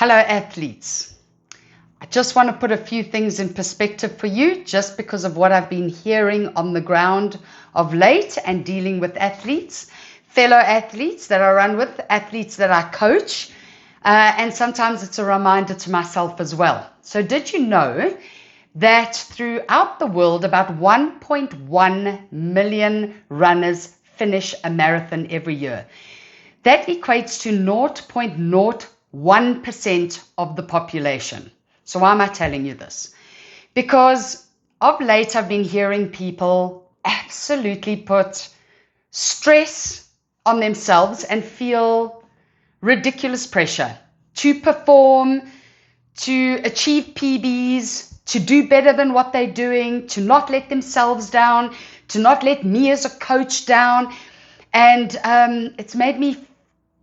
Hello, athletes. I just want to put a few things in perspective for you just because of what I've been hearing on the ground of late and dealing with athletes, fellow athletes that I run with, athletes that I coach, and sometimes it's a reminder to myself as well. So did you know that throughout the world, about 1.1 million runners finish a marathon every year? That equates to 0.01% of the population. So why am I telling you this? Because of late I've been hearing people absolutely put stress on themselves and feel ridiculous pressure to perform, to achieve PBs, to do better than what they're doing, to not let themselves down, to not let me as a coach down. And it's made me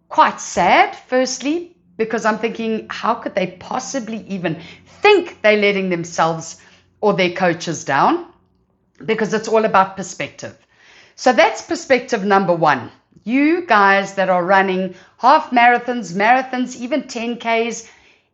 quite sad, firstly, because I'm thinking, how could they possibly even think they're letting themselves or their coaches down? Because it's all about perspective. So that's perspective number one. You guys that are running half marathons, even 10Ks,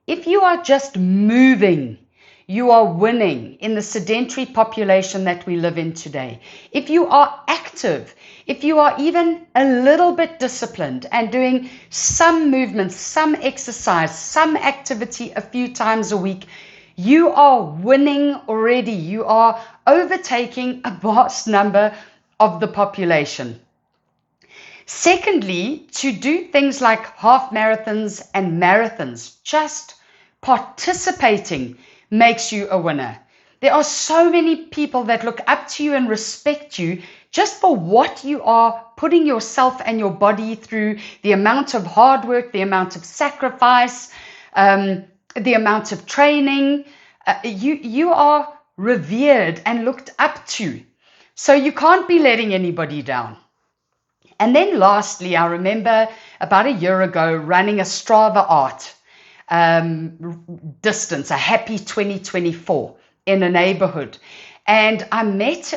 if you are just moving, you are winning in the sedentary population that we live in today. If you are active, if you are even a little bit disciplined and doing some movement, some exercise, some activity a few times a week, you are winning already. You are overtaking a vast number of the population. Secondly, to do things like half marathons and marathons, just participating makes you a winner. There are so many people that look up to you and respect you just for what you are putting yourself and your body through, the amount of hard work, the amount of sacrifice, the amount of training. You are revered and looked up to. So you can't be letting anybody down. And then lastly, I remember about a year ago running a Strava Art distance, a happy 2024 in a neighborhood. And I met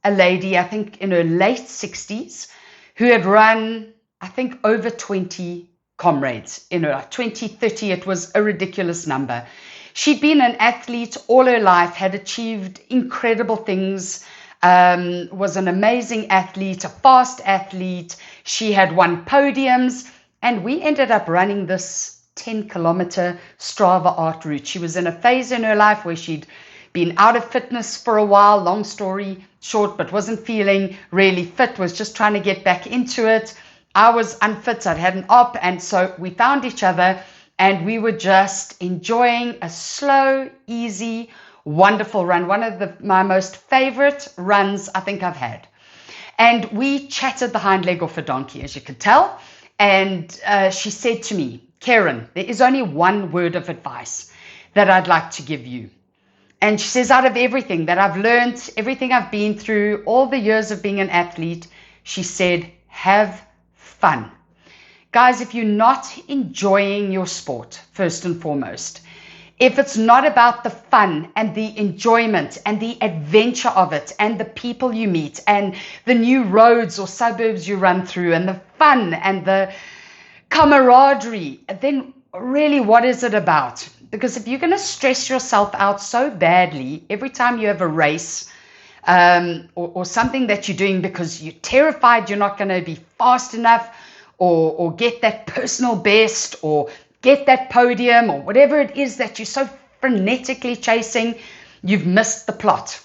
a lady, I think in her late 60s, who had run, I think, over 20 comrades in her 20, 30. It was a ridiculous number. She'd been an athlete all her life, had achieved incredible things, was an amazing athlete, a fast athlete. She had won podiums, and we ended up running this 10-kilometer Strava Art route. She was in a phase in her life where she'd been out of fitness for a while, long story short, but wasn't feeling really fit, was just trying to get back into it. I was unfit, I'd had an op, and so we found each other and we were just enjoying a slow, easy, wonderful run. One of my most favorite runs I think I've had. And we chatted the hind leg off a donkey, as you could tell. And she said to me, Karen, there is only one word of advice that I'd like to give you. And she says, out of everything that I've learned, everything I've been through, all the years of being an athlete, she said, have fun. Guys, if you're not enjoying your sport, first and foremost, if it's not about the fun and the enjoyment and the adventure of it and the people you meet and the new roads or suburbs you run through and the fun and the camaraderie, then really what is it about? Because if you're going to stress yourself out so badly every time you have a race or something that you're doing because you're terrified you're not going to be fast enough or get that personal best or get that podium or whatever it is that you're so frenetically chasing, you've missed the plot.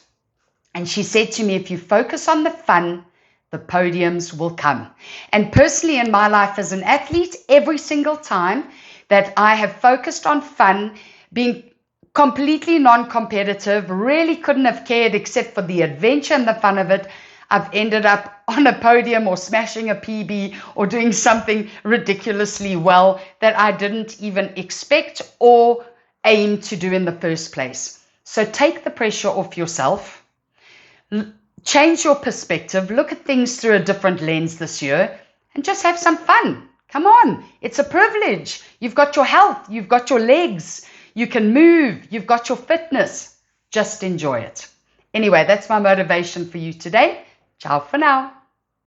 And she said to me, if you focus on the fun, the podiums will come. And personally in my life as an athlete, every single time that I have focused on fun, being completely non-competitive, really couldn't have cared except for the adventure and the fun of it, I've ended up on a podium or smashing a PB or doing something ridiculously well that I didn't even expect or aim to do in the first place. So take the pressure off yourself. Change your perspective. Look at things through a different lens this year and just have some fun. Come on. It's a privilege. You've got your health. You've got your legs. You can move. You've got your fitness. Just enjoy it. Anyway, that's my motivation for you today. Ciao for now.